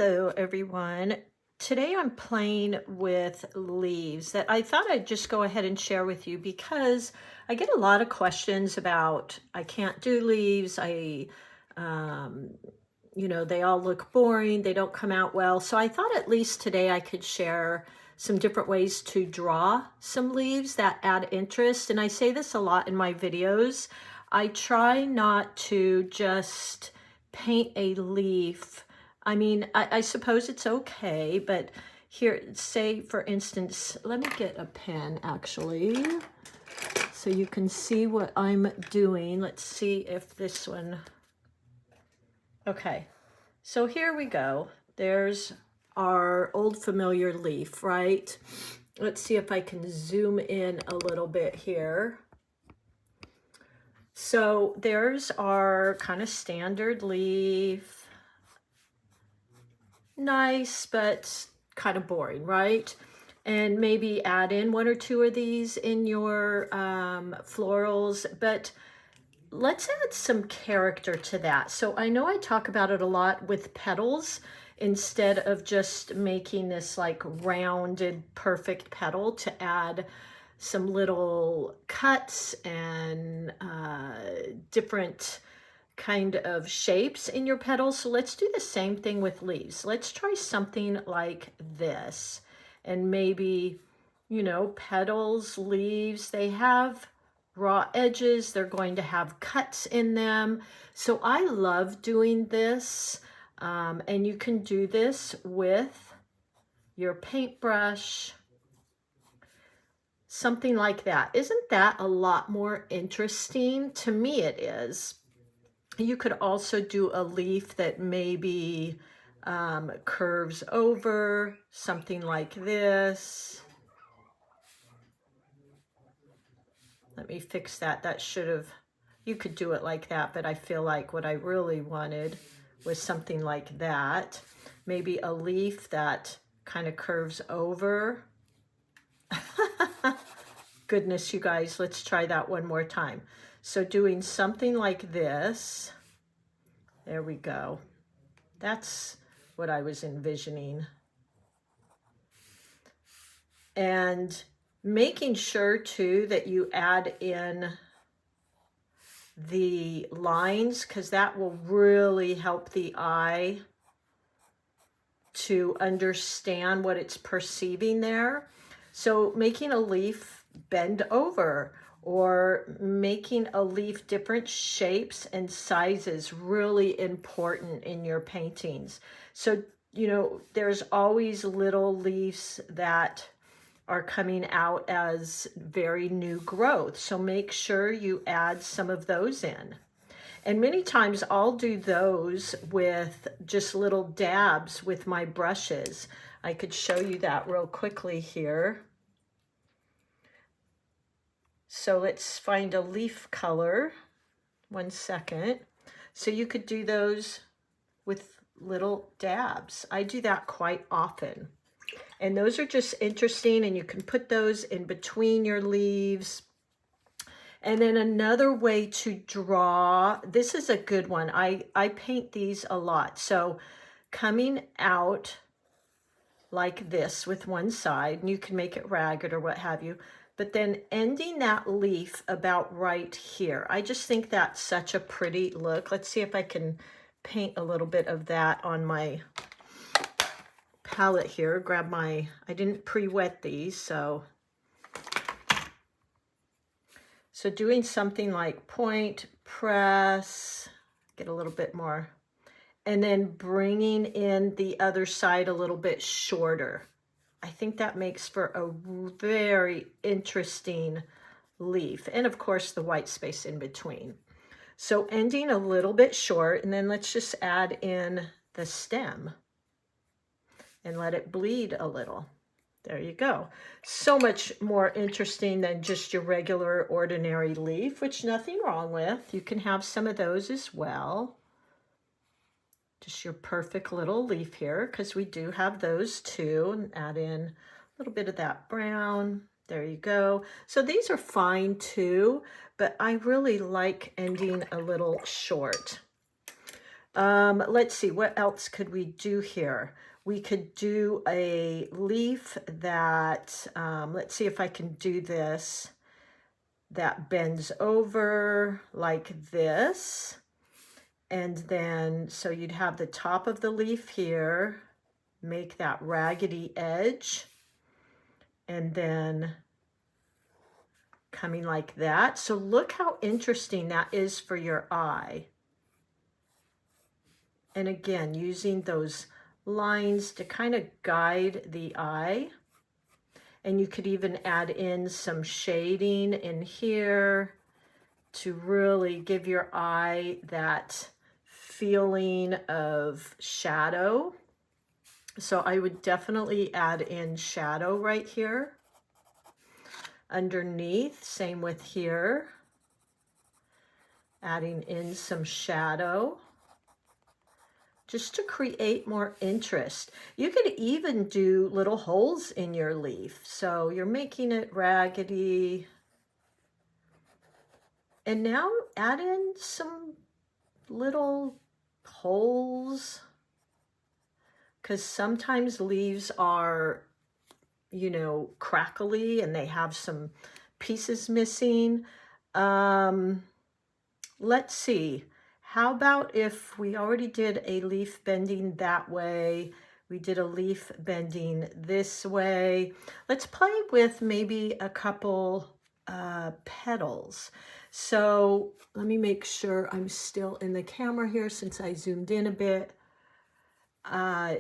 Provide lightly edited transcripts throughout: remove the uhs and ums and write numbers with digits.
Hello, everyone. Today I'm playing with leaves that I thought I'd just go ahead and share with you because I get a lot of questions about I can't do leaves. Um, they all look boring. They don't come out well. So I thought at least today I could share some different ways to draw some leaves that add interest. And I say this a lot in my videos. I try not to just paint a leaf. I mean, I suppose it's okay, but here, say for instance, let me get a pen actually, so you can see what I'm doing. Let's see if this one, okay. So here we go. There's our old familiar leaf, right? Let's see if I can zoom in a little bit here. So there's our kind of standard leaf. Nice, but kind of boring, right? And maybe add in one or two of these in your florals, but let's add some character to that. So I know I talk about it a lot with petals instead of just making this like rounded, perfect petal, to add some little cuts and different kind of shapes in your petals. So let's do the same thing with leaves. Let's try something like this. And maybe, petals, leaves, they have raw edges. They're going to have cuts in them. So I love doing this. And you can do this with your paintbrush, something like that. Isn't that a lot more interesting? To me, it is. You could also do a leaf that maybe curves over, something like this. Let me fix that. That should have, you could do it like that, but I feel like what I really wanted was something like that. Maybe a leaf that kind of curves over. Goodness, you guys, let's try that one more time. So doing something like this. There we go. That's what I was envisioning. And making sure too that you add in the lines, because that will really help the eye to understand what it's perceiving there. So making a leaf bend over, or making a leaf different shapes and sizes, really important in your paintings. So, there's always little leaves that are coming out as very new growth. So make sure you add some of those in. And many times I'll do those with just little dabs with my brushes. I could show you that real quickly here. So let's find a leaf color. 1 second. So you could do those with little dabs. I do that quite often. And those are just interesting, and you can put those in between your leaves. And then another way to draw, this is a good one. I paint these a lot. So coming out like this with one side, and you can make it ragged or what have you, but then ending that leaf about right here. I just think that's such a pretty look. Let's see if I can paint a little bit of that on my palette here. Grab my, I didn't pre-wet these, so doing something like point, press, get a little bit more, and then bringing in the other side a little bit shorter. I think that makes for a very interesting leaf. And of course, the white space in between. So ending a little bit short, and then let's just add in the stem and let it bleed a little. There you go. So much more interesting than just your regular ordinary leaf, which nothing wrong with. You can have some of those as well. Just your perfect little leaf here, because we do have those too. And add in a little bit of that brown. There you go. So these are fine too, but I really like ending a little short. Let's see, what else could we do here? We could do a leaf that, let's see if I can do this, that bends over like this. And then, so you'd have the top of the leaf here, make that raggedy edge, and then coming like that. So look how interesting that is for your eye. And again, using those lines to kind of guide the eye. And you could even add in some shading in here to really give your eye that feeling of shadow. So I would definitely add in shadow right here. Underneath, same with here. Adding in some shadow, just to create more interest. You could even do little holes in your leaf. So you're making it raggedy. And now add in some little holes, because sometimes leaves are, you know, crackly and they have some pieces missing. Let's see. How about if we already did a leaf bending that way, we did a leaf bending this way. Let's play with maybe a couple petals. So let me make sure I'm still in the camera here since I zoomed in a bit.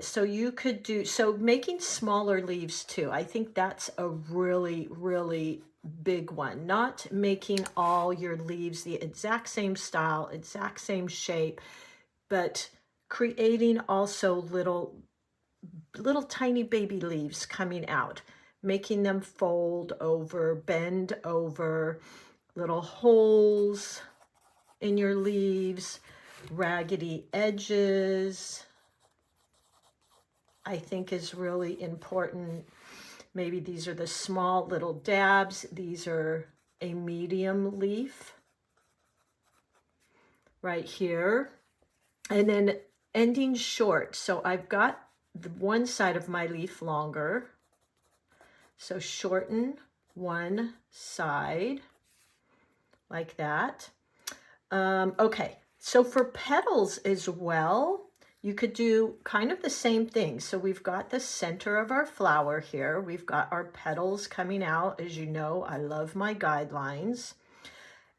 So you could do, so making smaller leaves too. I think that's a really, really big one. Not making all your leaves the exact same style, exact same shape, but creating also little tiny baby leaves coming out, making them fold over, bend over, little holes in your leaves, raggedy edges, I think is really important. Maybe these are the small little dabs. These are a medium leaf right here. And then ending short. So I've got the one side of my leaf longer. So shorten one side like that. Okay, so for petals as well, you could do kind of the same thing. So we've got the center of our flower here. We've got our petals coming out. As you know, I love my guidelines.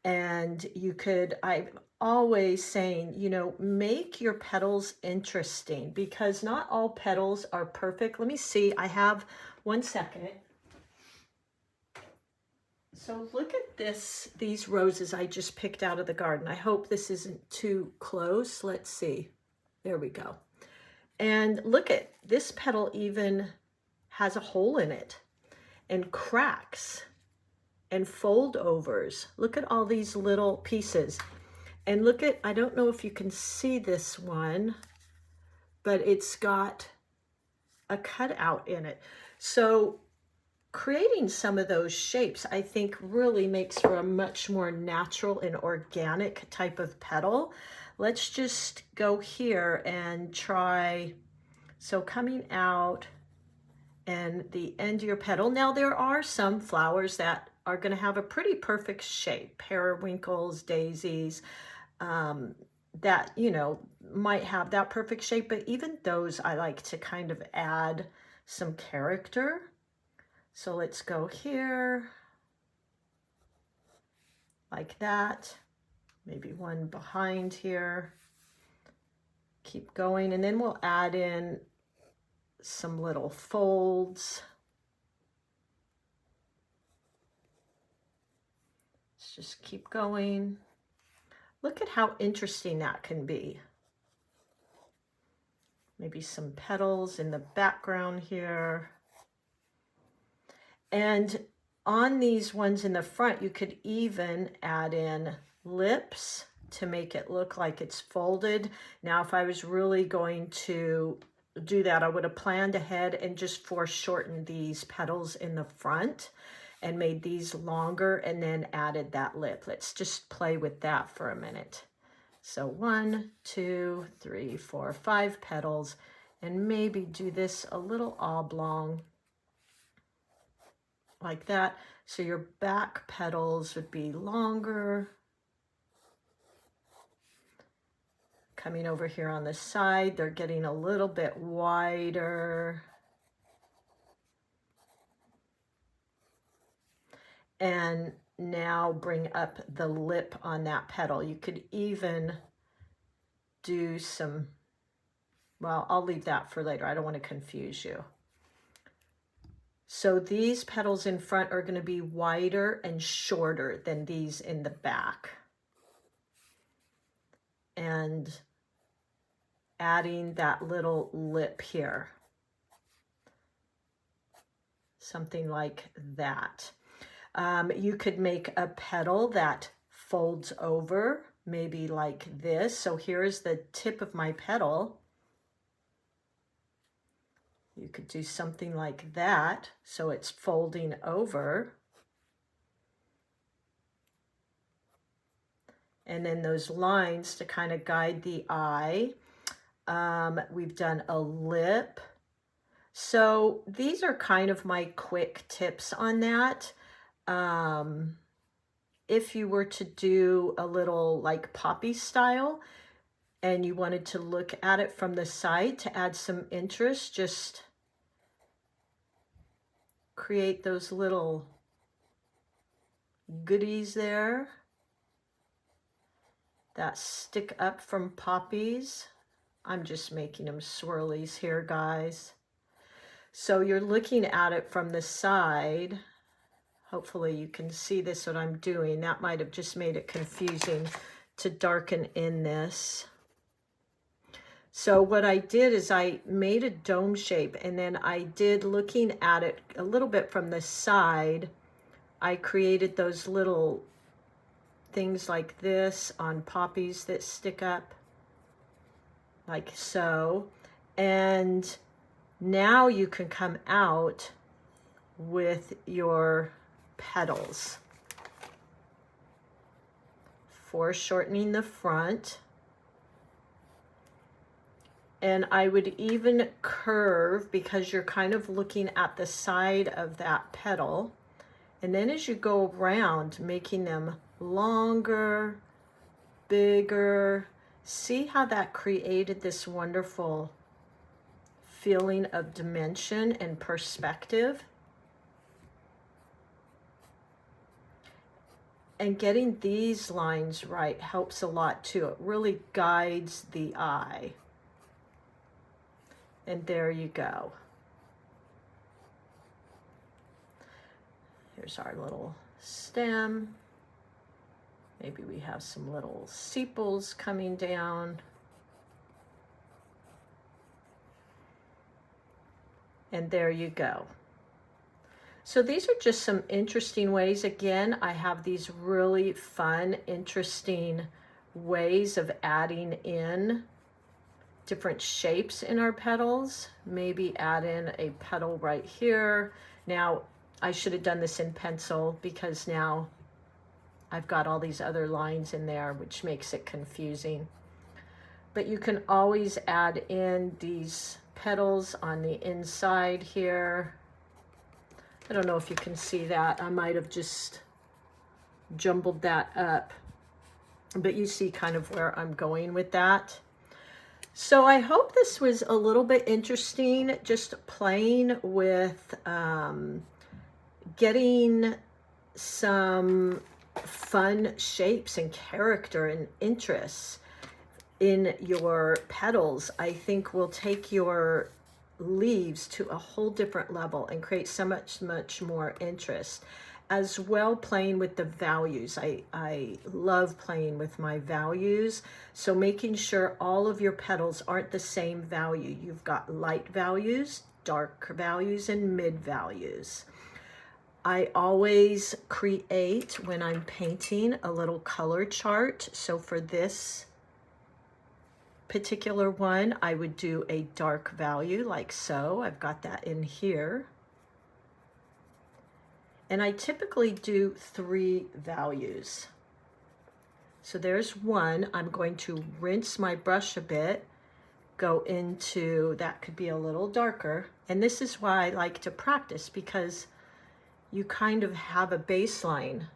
And you could, I'm always saying, you know, make your petals interesting, because not all petals are perfect. Let me see, I have 1 second. So look at this, these roses I just picked out of the garden. I hope this isn't too close. Let's see. There we go. And look at this petal, even has a hole in it, and cracks and fold overs. Look at all these little pieces. And look at, I don't know if you can see this one, but it's got a cutout in it. So creating some of those shapes, I think, really makes for a much more natural and organic type of petal. Let's just go here and try, so coming out and the end of your petal. Now there are some flowers that are going to have a pretty perfect shape, periwinkles, daisies, that, you know, might have that perfect shape, but even those I like to kind of add some character. So let's go here, like that, maybe one behind here, keep going, and then we'll add in some little folds. Let's just keep going. Look at how interesting that can be. Maybe some petals in the background here. And on these ones in the front, you could even add in lips to make it look like it's folded. Now, if I was really going to do that, I would have planned ahead and just foreshortened these petals in the front and made these longer and then added that lip. Let's just play with that for a minute. So 1, 2, 3, 4, 5 petals, and maybe do this a little oblong like that. So your back petals would be longer. Coming over here on the side, they're getting a little bit wider. And now bring up the lip on that petal. You could even do some, well, I'll leave that for later. I don't want to confuse you. So these petals in front are going to be wider and shorter than these in the back. And adding that little lip here. Something like that. You could make a petal that folds over, maybe like this. So here's the tip of my petal. You could do something like that, so it's folding over. And then those lines to kind of guide the eye. We've done a lip. So these are kind of my quick tips on that. If you were to do a little like poppy style and you wanted to look at it from the side to add some interest, just create those little goodies there that stick up from poppies. I'm just making them swirlies here, guys. So you're looking at it from the side. Hopefully you can see this, what I'm doing. That might have just made it confusing to darken in this. So what I did is I made a dome shape, and then I did, looking at it a little bit from the side, I created those little things like this on poppies that stick up, like so. And now you can come out with your petals. Foreshortening the front. And I would even curve, because you're kind of looking at the side of that petal. And then as you go around, making them longer, bigger. See how that created this wonderful feeling of dimension and perspective? And getting these lines right helps a lot too. It really guides the eye. And there you go. Here's our little stem. Maybe we have some little sepals coming down. And there you go. So these are just some interesting ways. Again, I have these really fun, interesting ways of adding in different shapes in our petals. Maybe add in a petal right here. Now, I should have done this in pencil, because now I've got all these other lines in there, which makes it confusing. But you can always add in these petals on the inside here. I don't know if you can see that. I might have just jumbled that up, but you see kind of where I'm going with that. So I hope this was a little bit interesting, just playing with getting some fun shapes and character and interests in your petals. I think will take your leaves to a whole different level and create so much more interest. As well, playing with the values. I love playing with my values. So making sure all of your petals aren't the same value. You've got light values, dark values, and mid values. I always create, when I'm painting, a little color chart. So for this particular one, I would do a dark value like so. I've got that in here. And I typically do 3 values. So there's one. I'm going to rinse my brush a bit, go into, that could be a little darker. And this is why I like to practice, because you kind of have a baseline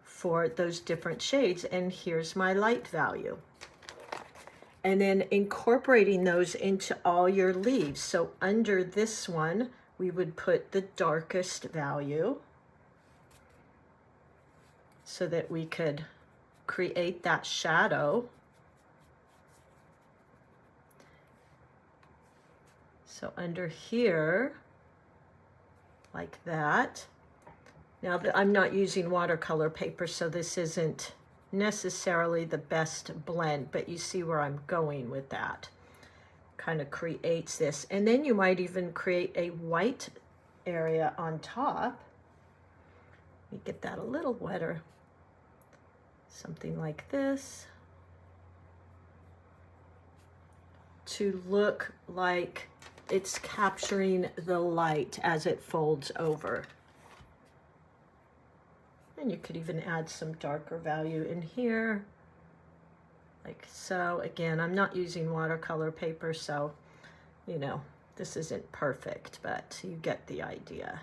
for those different shades. And here's my light value. And then incorporating those into all your leaves. So under this one, we would put the darkest value so that we could create that shadow. So under here, like that. Now I'm not using watercolor paper, so this isn't necessarily the best blend, but you see where I'm going with that. Kind of creates this. And then you might even create a white area on top. Let me get that a little wetter. Something like this. To look like it's capturing the light as it folds over. And you could even add some darker value in here, like so. Again, I'm not using watercolor paper, so, you know, this isn't perfect, but you get the idea.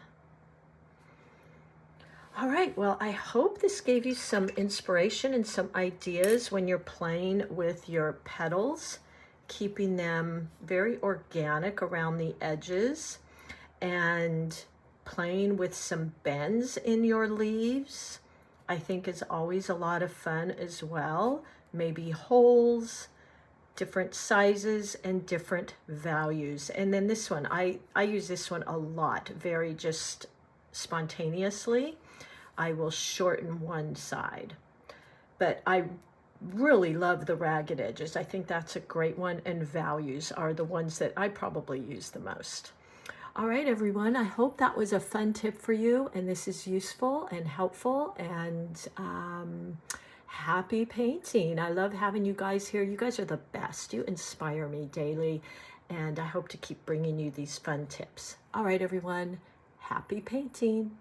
All right, well, I hope this gave you some inspiration and some ideas when you're playing with your petals, keeping them very organic around the edges, and playing with some bends in your leaves, I think is always a lot of fun as well. Maybe holes, different sizes and different values. And then this one, I use this one a lot, very just spontaneously. I will shorten one side, but I really love the ragged edges. I think that's a great one, and values are the ones that I probably use the most. All right, everyone, I hope that was a fun tip for you, and this is useful and helpful, and happy painting. I love having you guys here. You guys are the best. You inspire me daily, and I hope to keep bringing you these fun tips. All right, everyone, happy painting.